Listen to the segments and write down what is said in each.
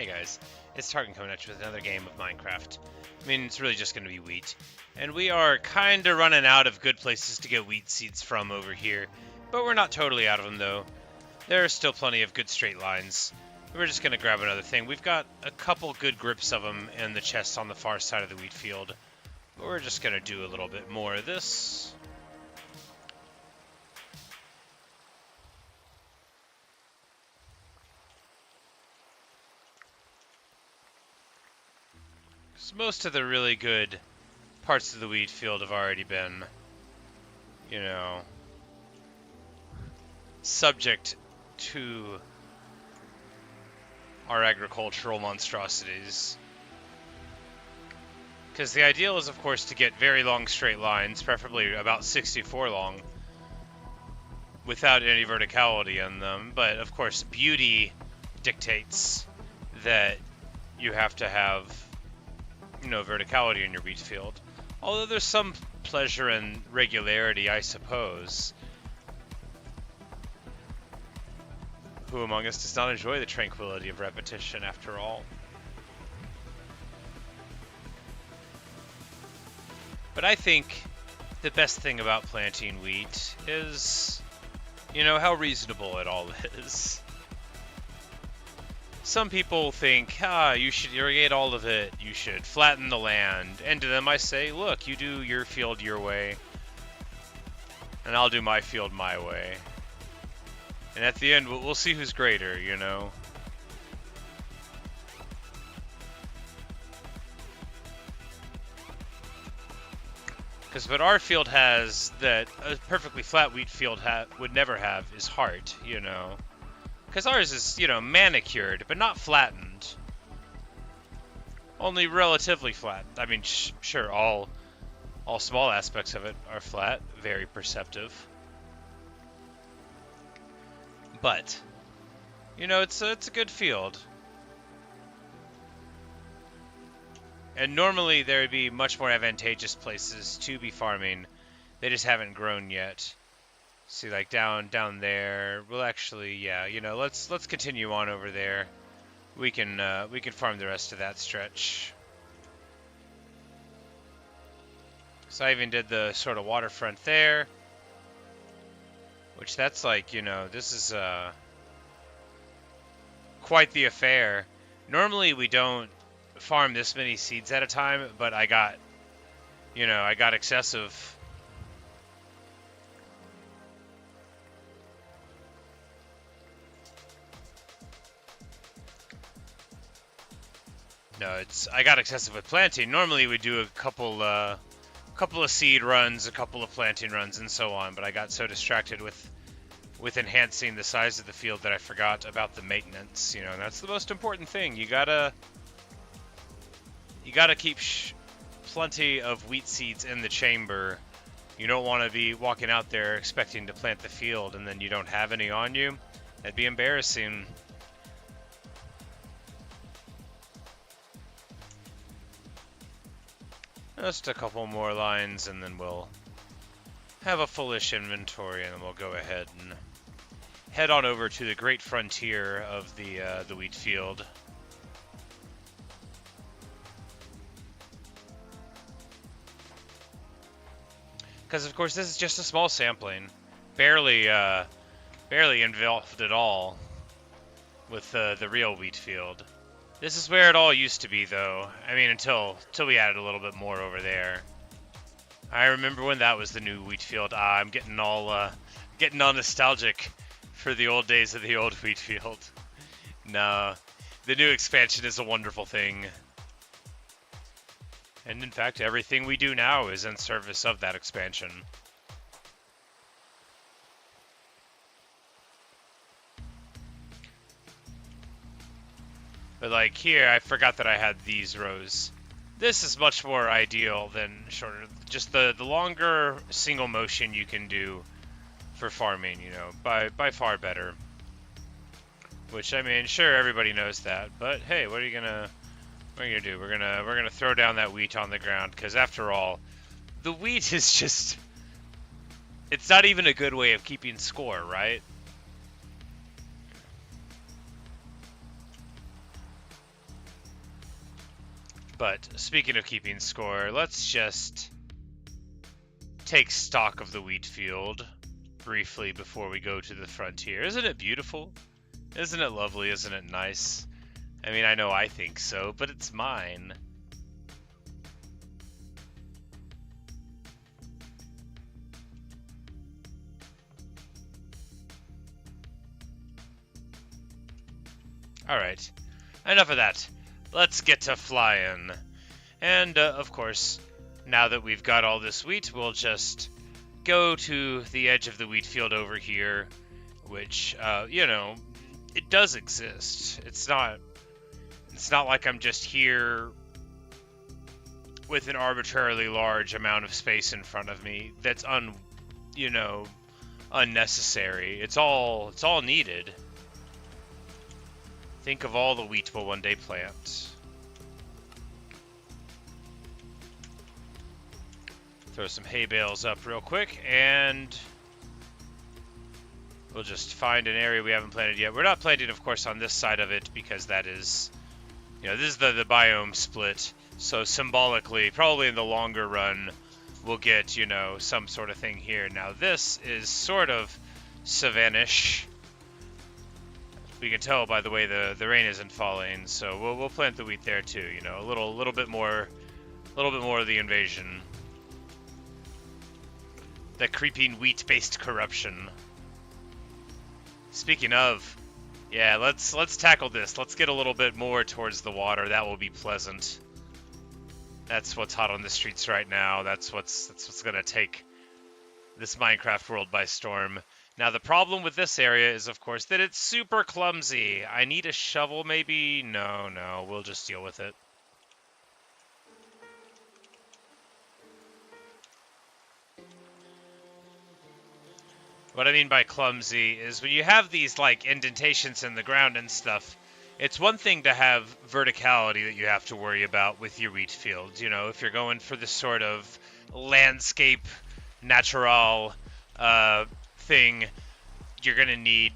Hey guys, it's Tarkin coming at you with another game of Minecraft. I mean, it's really just going to be wheat. And we are kind of running out of good places to get wheat seeds from over here. But we're not totally out of them though. There are still plenty of good straight lines. We're just going to grab another thing. We've got a couple good grips of them in the chest on the far side of the wheat field. But we're just going to do a little bit more of this. Most of the really good parts of the wheat field have already been, subject to our agricultural monstrosities. Because the ideal is, of course, to get very long straight lines, preferably about 64 long, without any verticality in them. But, of course, beauty dictates that you have to have verticality in your wheat field. Although there's some pleasure in regularity, I suppose. Who among us does not enjoy the tranquility of repetition, after all? But I think the best thing about planting wheat is, how reasonable it all is. Some people think, you should irrigate all of it, you should flatten the land, and to them I say, look, you do your field your way, and I'll do my field my way. And at the end, we'll see who's greater, Because what our field has that a perfectly flat wheat field would never have is heart, Because ours is, manicured, but not flattened. Only relatively flat. I mean, sure, all small aspects of it are flat, very perceptive. But, it's a good field. And normally there would be much more advantageous places to be farming. They just haven't grown yet. See, like down there, we'll actually, let's continue on over there. We can farm the rest of that stretch. So I even did the sort of waterfront there, which that's like, this is quite the affair. Normally we don't farm this many seeds at a time, but I got excessive. No, I got excessive with planting. Normally we do a couple of seed runs, a couple of planting runs, and so on. But I got so distracted with enhancing the size of the field that I forgot about the maintenance. And that's the most important thing. You gotta keep plenty of wheat seeds in the chamber. You don't want to be walking out there expecting to plant the field and then you don't have any on you. That'd be embarrassing. Just a couple more lines and then we'll have a fullish inventory and then we'll go ahead and head on over to the great frontier of the wheat field. Because of course this is just a small sampling, barely involved at all with the real wheat field. This is where it all used to be, though. I mean, until we added a little bit more over there. I remember when that was the new wheat field. I'm getting all nostalgic for the old days of the old wheat field. No, the new expansion is a wonderful thing. And in fact, everything we do now is in service of that expansion. But like here, I forgot that I had these rows. This is much more ideal than shorter. Just the longer single motion you can do for farming, by far better. Which, I mean, sure, everybody knows that, but hey, what are you gonna do? We're gonna throw down that wheat on the ground, because after all, the wheat is just, it's not even a good way of keeping score, right? But speaking of keeping score, let's just take stock of the wheat field briefly before we go to the frontier. Isn't it beautiful? Isn't it lovely? Isn't it nice? I mean, I know I think so, but it's mine. Alright, enough of that. Let's get to flying. And, of course, now that we've got all this wheat, we'll just go to the edge of the wheat field over here, which, you know, it does exist. It's not like I'm just here with an arbitrarily large amount of space in front of me that's unnecessary. It's all needed. Think of all the wheat we'll one day plant. Throw some hay bales up real quick, and we'll just find an area we haven't planted yet. We're not planting, of course, on this side of it, because that is, this is the biome split. So symbolically, probably in the longer run, we'll get, some sort of thing here. Now this is sort of savannish. We can tell by the way the rain isn't falling, so we'll plant the wheat there too. A little bit more of the invasion. The creeping wheat-based corruption. Speaking of, yeah, let's tackle this. Let's get a little bit more towards the water. That will be pleasant. That's what's hot on the streets right now. That's what's gonna take this Minecraft world by storm. Now, the problem with this area is, of course, that it's super clumsy. I need a shovel, maybe? No, we'll just deal with it. What I mean by clumsy is when you have these, like, indentations in the ground and stuff, it's one thing to have verticality that you have to worry about with your wheat fields. If you're going for this sort of landscape, natural, thing, you're gonna need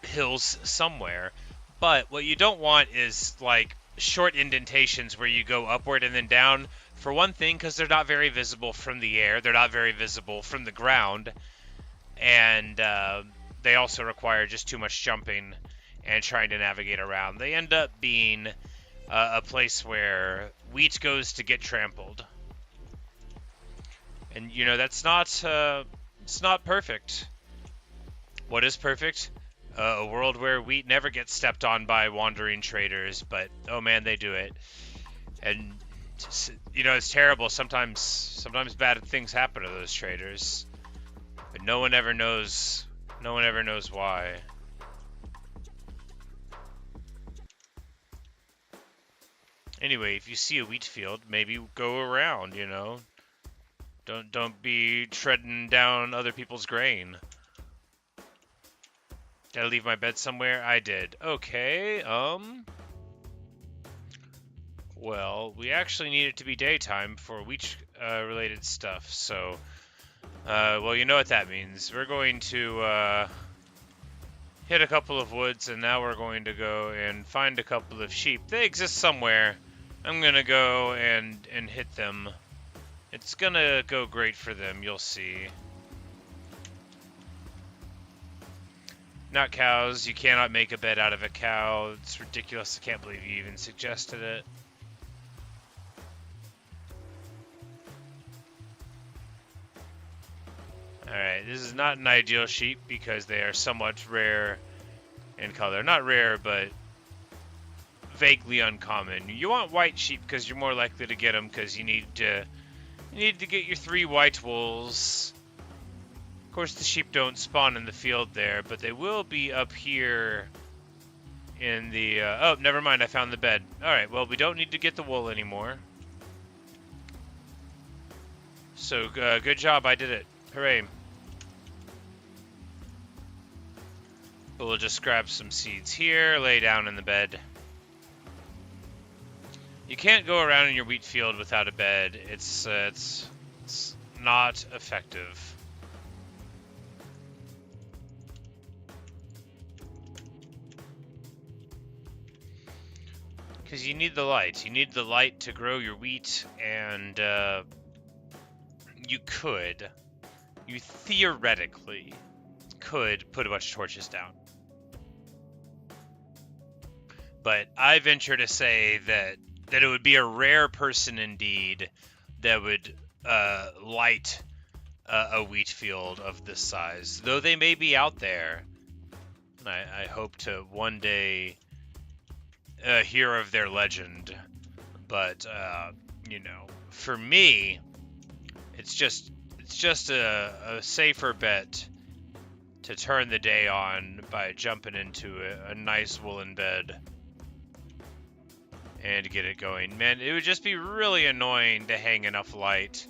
hills somewhere. But what you don't want is like short indentations where you go upward and then down. For one thing, because they're not very visible from the air, they're not very visible from the ground, and they also require just too much jumping and trying to navigate around. They end up being a place where wheat goes to get trampled, and that's not it's not perfect. What is perfect? A world where wheat never gets stepped on by wandering traders, but oh man, they do it. And it's terrible. Sometimes bad things happen to those traders, but no one ever knows why. Anyway, if you see a wheat field, maybe go around, Don't be treading down other people's grain. Did I leave my bed somewhere? I did. Okay, well, we actually need it to be daytime for wheat related stuff, so well, you know what that means. We're going to hit a couple of woods, and now we're going to go and find a couple of sheep. They exist somewhere. I'm gonna go and hit them. It's gonna go great for them, you'll see. Not cows. You cannot make a bed out of a cow. It's ridiculous. I can't believe you even suggested it. Alright, this is not an ideal sheep because they are somewhat rare in color. Not rare, but vaguely uncommon. You want white sheep because you're more likely to get them because you need to get your 3 white wools. Of course, the sheep don't spawn in the field there, but they will be up here in the... oh, never mind, I found the bed. Alright, well, we don't need to get the wool anymore. So, good job, I did it. Hooray. But we'll just grab some seeds here, lay down in the bed. You can't go around in your wheat field without a bed. It's not effective. Because you need the light. You need the light to grow your wheat, and you theoretically could put a bunch of torches down. But I venture to say that it would be a rare person indeed that would light a wheat field of this size, though they may be out there. I hope to one day hear of their legend, but you know, for me, it's just a safer bet to turn the day on by jumping into a nice woolen bed and get it going. Man, it would just be really annoying to hang enough light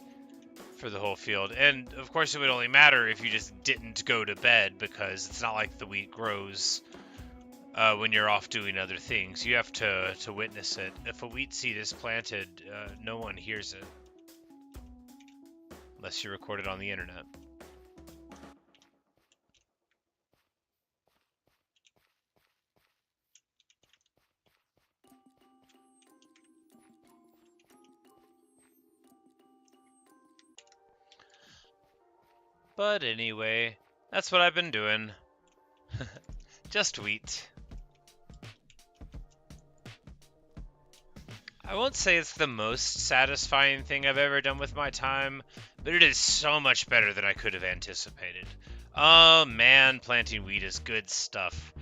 for the whole field. And of course it would only matter if you just didn't go to bed, because it's not like the wheat grows when you're off doing other things. You have to witness it. If a wheat seed is planted, no one hears it. Unless you record it on the internet. But anyway, that's what I've been doing. Just wheat. I won't say it's the most satisfying thing I've ever done with my time, but it is so much better than I could have anticipated. Oh man, planting wheat is good stuff.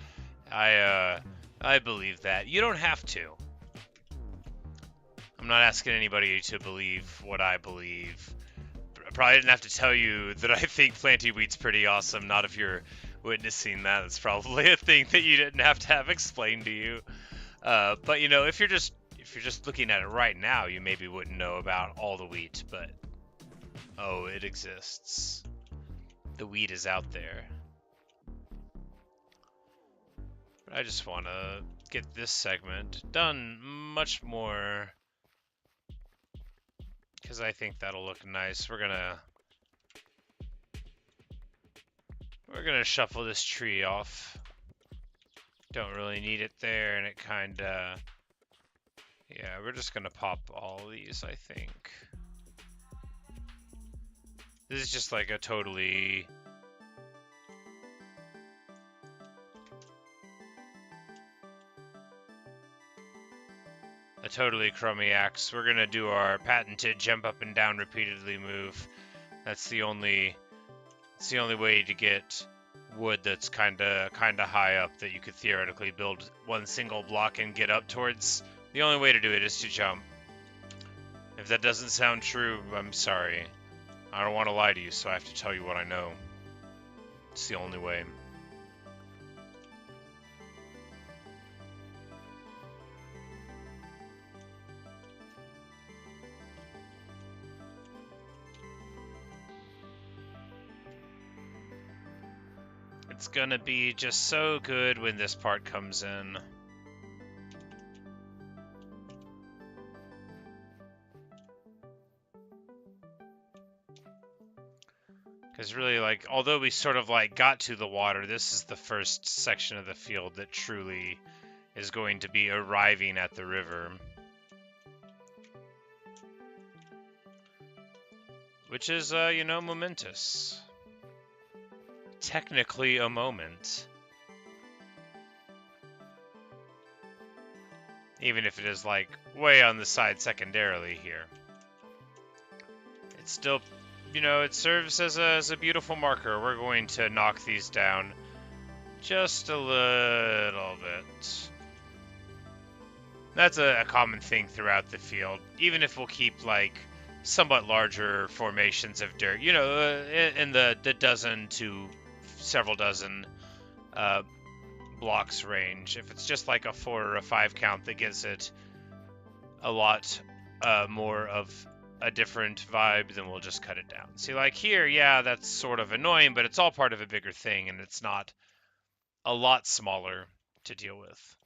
I believe that. You don't have to. I'm not asking anybody to believe what I believe. I probably didn't have to tell you that I think planting wheat's pretty awesome. Not if you're witnessing that. It's probably a thing that you didn't have to have explained to you. But you know, if you're just looking at it right now, you maybe wouldn't know about all the wheat, but oh, it exists. The wheat is out there. But I just want to get this segment done much more, because I think that'll look nice. We're gonna shuffle this tree off. Don't really need it there, and it kinda, yeah, we're just gonna pop all these, I think. This is just like a totally crummy axe. We're gonna do our patented jump up and down repeatedly move. That's the only way to get wood that's kinda high up that you could theoretically build one single block and get up towards. The only way to do it is to jump. If that doesn't sound true, I'm sorry. I don't want to lie to you, so I have to tell you what I know. It's the only way. It's gonna be just so good when this part comes in. Because really, like, although we sort of, like, got to the water, this is the first section of the field that truly is going to be arriving at the river. Which is, you know, momentous. Technically a moment. Even if it is, like, way on the side secondarily here. It's still, you know, it serves as a beautiful marker. We're going to knock these down just a little bit. That's a common thing throughout the field. Even if we'll keep, like, somewhat larger formations of dirt, you know, in the dozen to several dozen blocks range. If it's just like a 4 or a 5 count that gives it a lot more of a different vibe, then we'll just cut it down. See, like here, yeah, that's sort of annoying, but it's all part of a bigger thing, and it's not a lot smaller to deal with.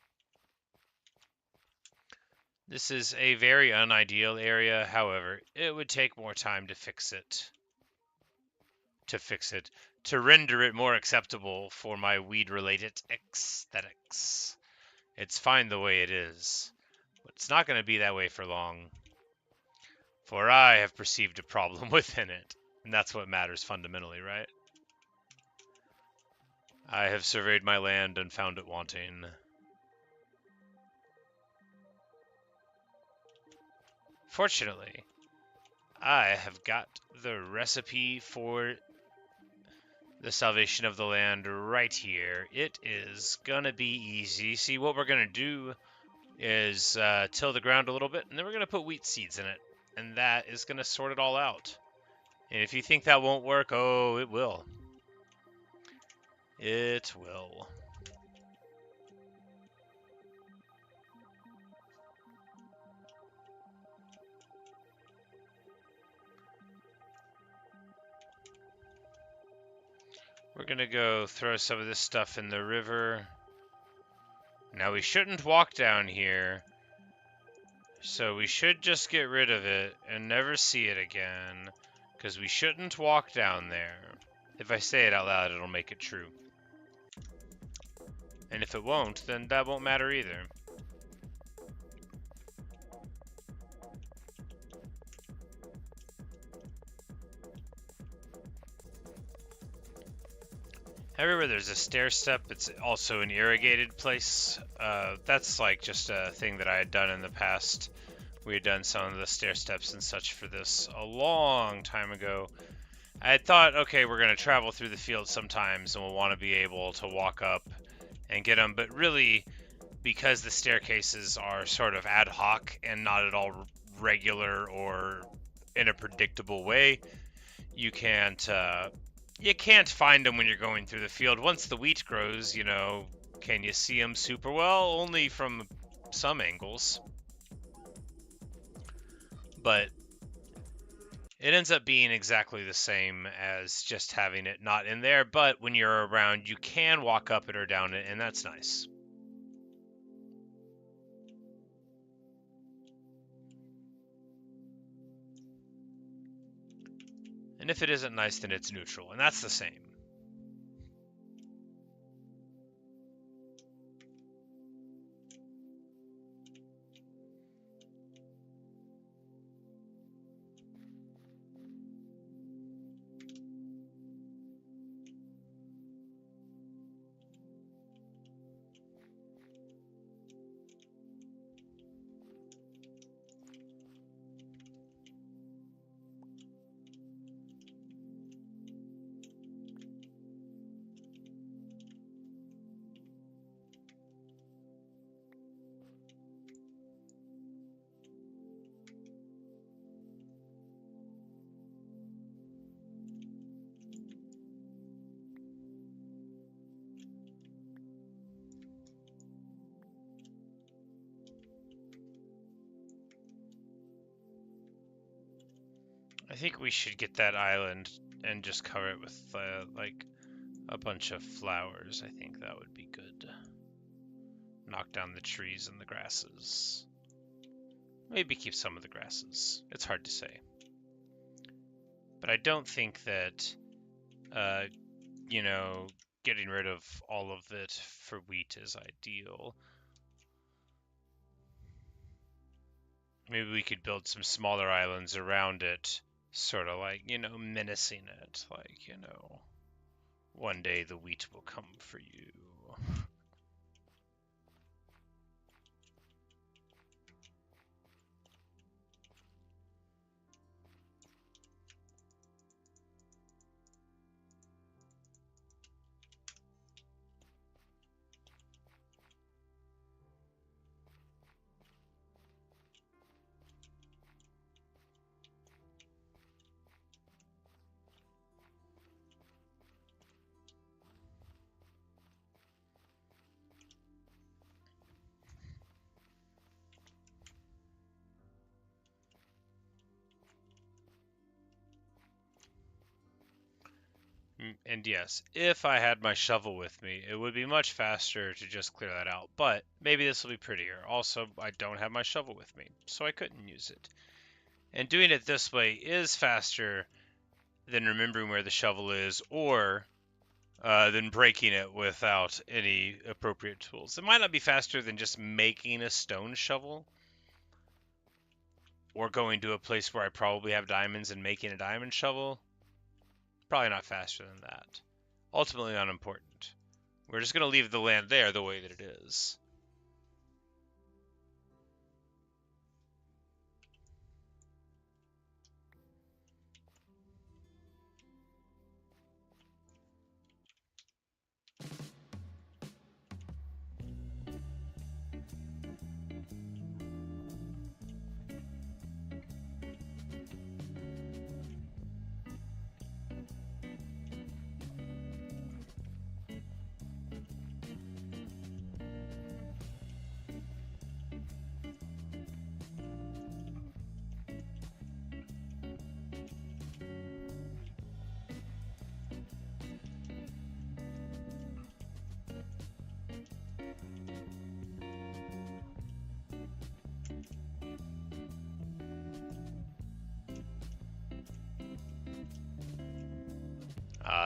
This is a very unideal area, however, it would take more time to fix it. To render it more acceptable for my weed-related aesthetics. It's fine the way it is. it's not going to be that way for long. For I have perceived a problem within it. And that's what matters fundamentally, right? I have surveyed my land and found it wanting. Fortunately, I have got the recipe for the salvation of the land right here. It is gonna be easy. See, what we're gonna do is till the ground a little bit, and then we're gonna put wheat seeds in it, and that is gonna sort it all out. And if you think that won't work, oh, it will. It will. We're gonna go throw some of this stuff in the river. Now we shouldn't walk down here, so we should just get rid of it and never see it again, because we shouldn't walk down there. If I say it out loud, it'll make it true. And if it won't, then that won't matter either. Everywhere there's a stair step, it's also an irrigated place. That's like just a thing that I had done in the past. We had done some of the stair steps and such for this a long time ago. I had thought, okay, we're going to travel through the field sometimes and we'll want to be able to walk up and get them, but really, because the staircases are sort of ad hoc and not at all regular or in a predictable way, you can't find them when you're going through the field. Once the wheat grows, you know, can you see them super well? Only from some angles. But it ends up being exactly the same as just having it not in there. But when you're around, you can walk up it or down it, and that's nice. And if it isn't nice, then it's neutral, and that's the same. I think we should get that island and just cover it with like a bunch of flowers. I think that would be good. Knock down the trees and the grasses. Maybe keep some of the grasses. It's hard to say. But I don't think that, you know, getting rid of all of it for wheat is ideal. Maybe we could build some smaller islands around it, sort of like, you know, menacing it. Like, you know, one day the wheat will come for you. And yes, if I had my shovel with me, it would be much faster to just clear that out, but maybe this will be prettier. Also, I don't have my shovel with me, so I couldn't use it. And doing it this way is faster than remembering where the shovel is, or than breaking it without any appropriate tools. It might not be faster than just making a stone shovel, or going to a place where I probably have diamonds and making a diamond shovel. Probably not faster than that. Ultimately unimportant. We're just going to leave the land there the way that it is.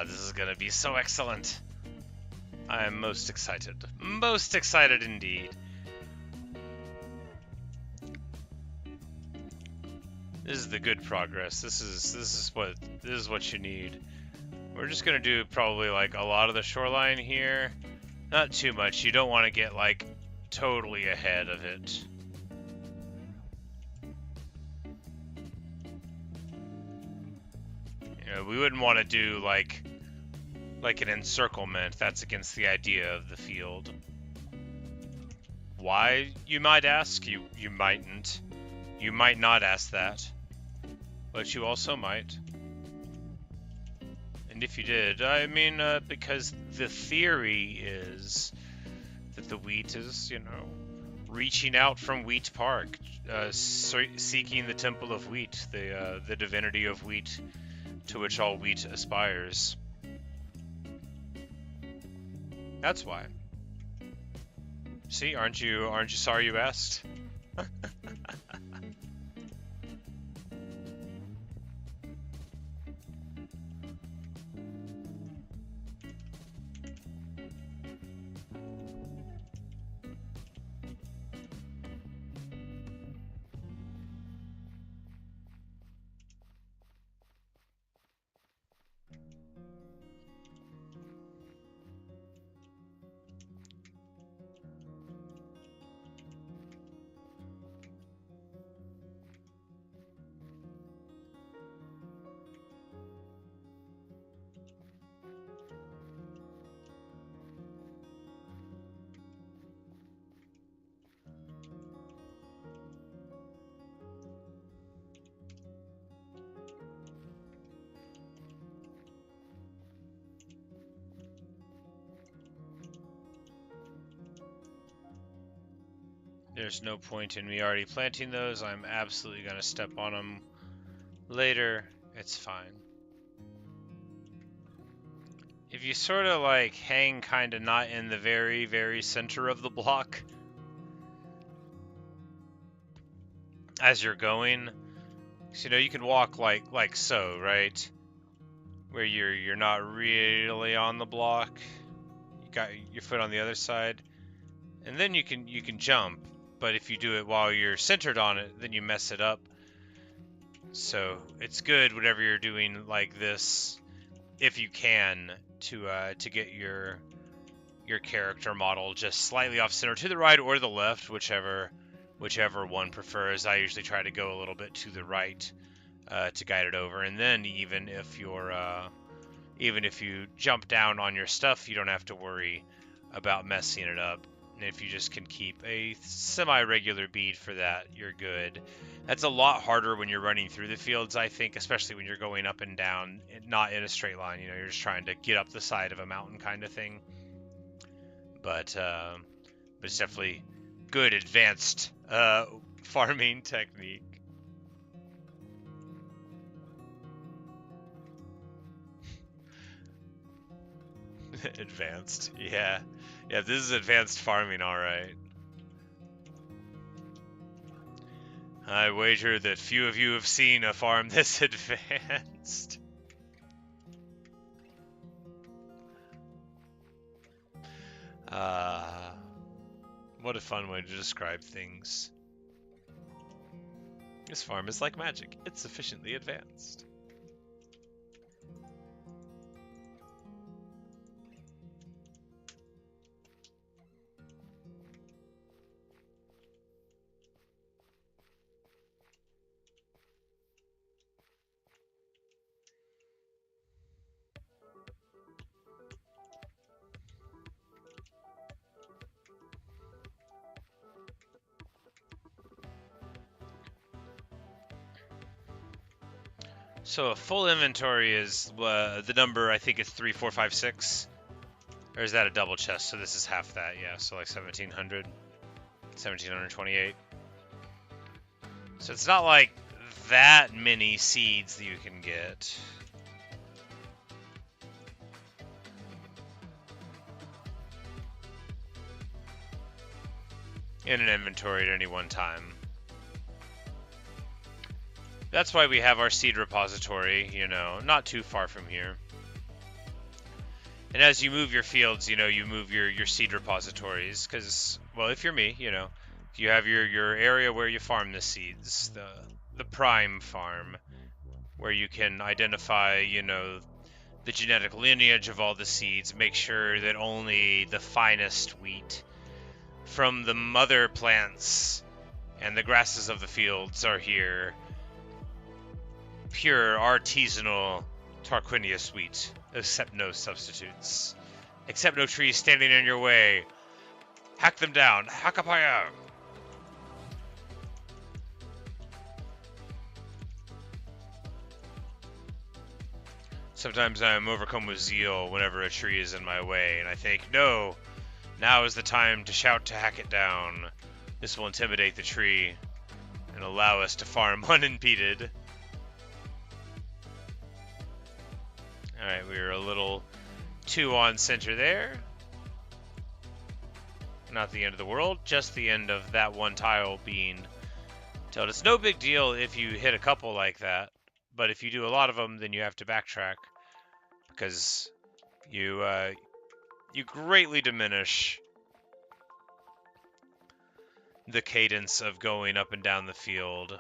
This is going to be so excellent. I am most excited. Most excited indeed. This is the good progress. This is what you need. We're just gonna do probably like a lot of the shoreline here. Not too much. You don't want to get like totally ahead of it. You know, we wouldn't want to do like an encirclement. That's against the idea of the field. Why, you might ask? You mightn't. You might not ask that. But you also might. And if you did, I mean, because the theory is that the wheat is, you know, reaching out from Wheat Park, seeking the Temple of Wheat, the divinity of wheat, to which all wheat aspires. That's why. See, aren't you sorry you asked? There's no point in me already planting those. I'm absolutely going to step on them later. It's fine. If you sort of like hang kind of not in the very, very center of the block as you're going, so, you know, you can walk like so, right? Where you're not really on the block. You got your foot on the other side. And then you can jump. But if you do it while you're centered on it, then you mess it up. So it's good whenever you're doing like this, if you can, to get your character model just slightly off center, to the right or the left, whichever one prefers. I usually try to go a little bit to the right to guide it over. And then even if you jump down on your stuff, you don't have to worry about messing it up. And if you just can keep a semi-regular beat for that, you're good. That's a lot harder when you're running through the fields, I think, especially when you're going up and down, not in a straight line. You know, you're just trying to get up the side of a mountain kind of thing. But it's definitely good advanced farming technique. Advanced, yeah. Yeah, this is advanced farming, alright. I wager that few of you have seen a farm this advanced. What a fun way to describe things. This farm is like magic. It's sufficiently advanced. So a full inventory is the number, I think it's 3, 4, 5, 6. Or is that a double chest? So this is half that, yeah. So like 1700, 1728. So it's not like that many seeds that you can get. In an inventory at any one time. That's why we have our seed repository, you know, not too far from here. And as you move your fields, you know, you move your seed repositories, because, well, if you're me, you know, you have your area where you farm the seeds, the prime farm, where you can identify, you know, the genetic lineage of all the seeds, make sure that only the finest wheat from the mother plants and the grasses of the fields are here. Pure artisanal Tarquinius wheat. Accept no substitutes. Accept no trees standing in your way. Hack them down. Hackapaya! Sometimes I am overcome with zeal whenever a tree is in my way, and I think, no, now is the time to shout to hack it down. This will intimidate the tree and allow us to farm unimpeded. Alright, we were a little too on center there. Not the end of the world, just the end of that one tile being tilled. It's no big deal if you hit a couple like that, but if you do a lot of them, then you have to backtrack because you greatly diminish the cadence of going up and down the field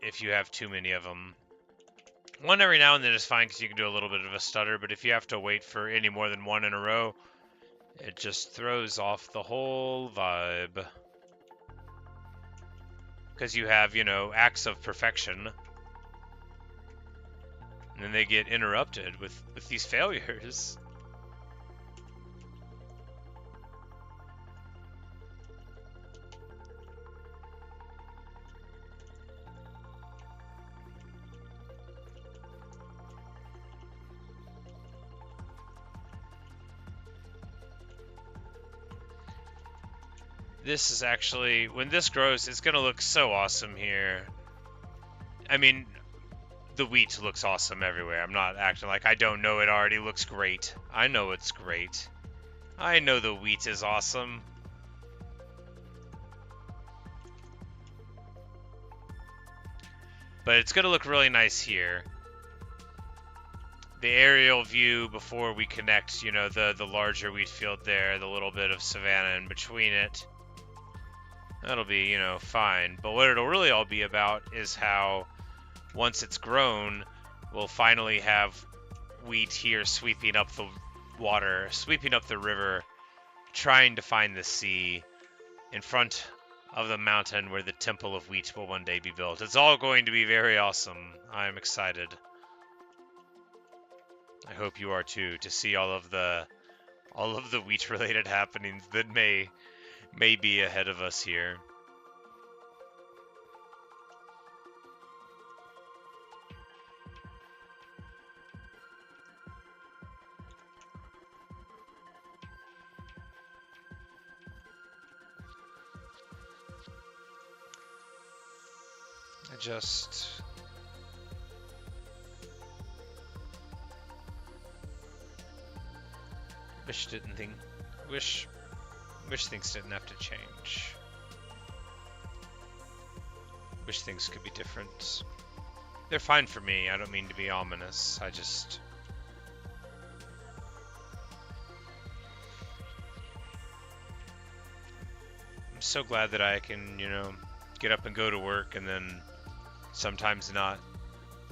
if you have too many of them. One every now and then is fine because you can do a little bit of a stutter, but if you have to wait for any more than one in a row, it just throws off the whole vibe. Because you have, you know, acts of perfection. And then they get interrupted with these failures. This is actually, when this grows, it's going to look so awesome here. I mean, the wheat looks awesome everywhere. I'm not acting like I don't know it already looks great. I know it's great. I know the wheat is awesome. But it's going to look really nice here. The aerial view before we connect, you know, the larger wheat field there, the little bit of savanna in between it. That'll be, you know, fine. But what it'll really all be about is how, once it's grown, we'll finally have wheat here sweeping up the water, sweeping up the river, trying to find the sea in front of the mountain where the Temple of Wheat will one day be built. It's all going to be very awesome. I'm excited. I hope you are too, to see all of the wheat-related happenings that may be ahead of us here. I just wish things didn't have to change. Wish things could be different. They're fine for me. I don't mean to be ominous. I'm so glad that I can, you know, get up and go to work, and then sometimes not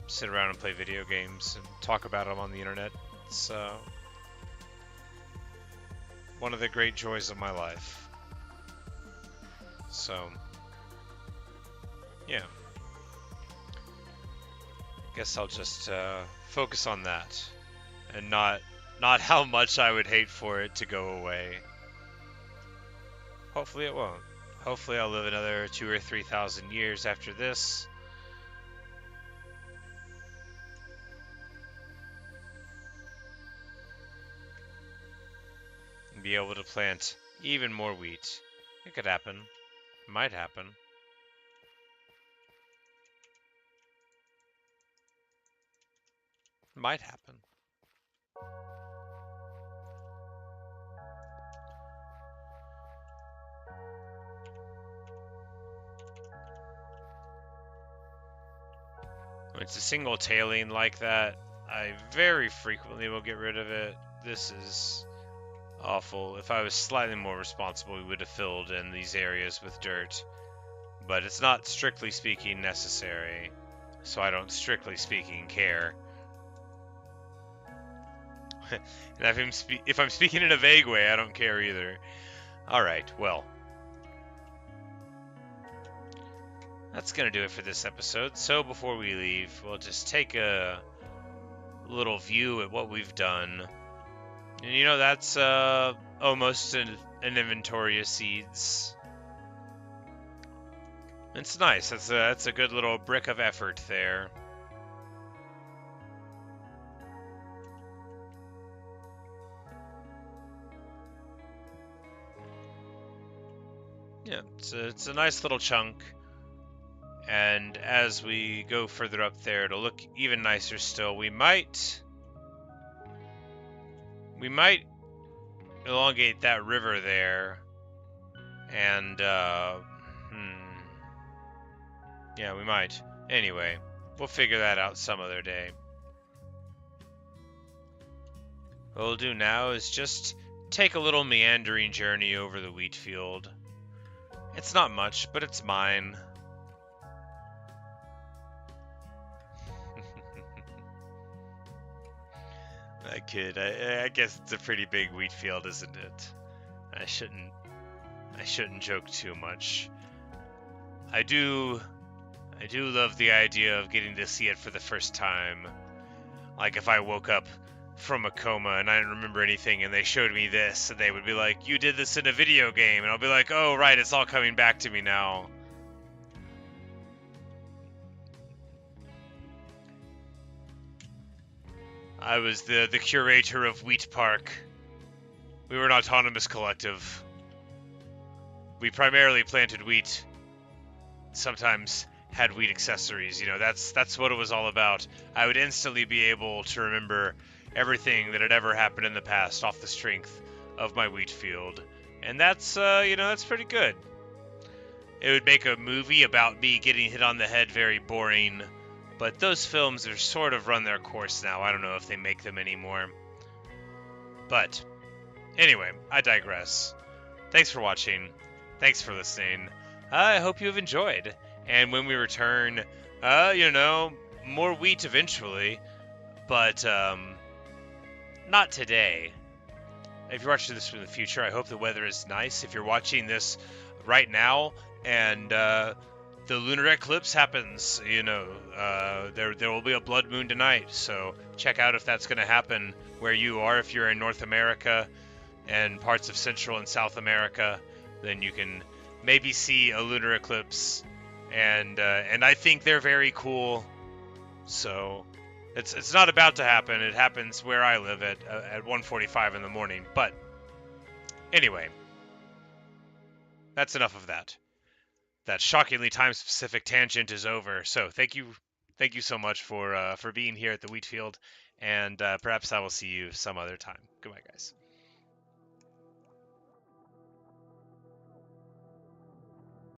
sit around and play video games and talk about them on the internet. It's one of the great joys of my life. So, yeah. Guess I'll just focus on that, and not how much I would hate for it to go away. Hopefully it won't. Hopefully I'll live another 2,000 or 3,000 years after this. And be able to plant even more wheat. It could happen. It might happen. It might happen. When it's a single tailing like that, I very frequently will get rid of it. This is awful. If I was slightly more responsible, we would have filled in these areas with dirt. But it's not, strictly speaking, necessary. So I don't, strictly speaking, care. And if I'm speaking in a vague way, I don't care either. Alright, well. That's going to do it for this episode. So before we leave, we'll just take a little view at what we've done. And you know, that's almost an inventory of seeds. It's nice. That's a good little brick of effort there. Yeah, it's a nice little chunk. And as we go further up there, it'll look even nicer still. We might elongate that river there, and yeah, we might. Anyway, we'll figure that out some other day. What we'll do now is just take a little meandering journey over the wheat field. It's not much, but it's mine. I kid. I guess it's a pretty big wheat field, isn't it? I shouldn't joke too much. I do love the idea of getting to see it for the first time. Like if I woke up from a coma and I didn't remember anything and they showed me this and they would be like, "You did this in a video game." And I'll be like, "Oh, right, it's all coming back to me now." I was the curator of Wheat Park. We were an autonomous collective. We primarily planted wheat. Sometimes had wheat accessories. You know, that's what it was all about. I would instantly be able to remember everything that had ever happened in the past off the strength of my wheat field. And that's, you know, that's pretty good. It would make a movie about me getting hit on the head very boring. But those films are sort of run their course now. I don't know if they make them anymore. But, anyway, I digress. Thanks for watching. Thanks for listening. I hope you have enjoyed. And when we return, you know, more wheat eventually. But, not today. If you're watching this from the future, I hope the weather is nice. If you're watching this right now and, the lunar eclipse happens, you know, there will be a blood moon tonight, so check out if that's going to happen where you are. If you're in North America and parts of Central and South America, then you can maybe see a lunar eclipse, and I think they're very cool. So it's not about to happen. It happens where I live at 1:45 in the morning. But anyway, that's enough of that. That shockingly time-specific tangent is over. So thank you so much for being here at the wheat field, and perhaps I will see you some other time. Goodbye, guys.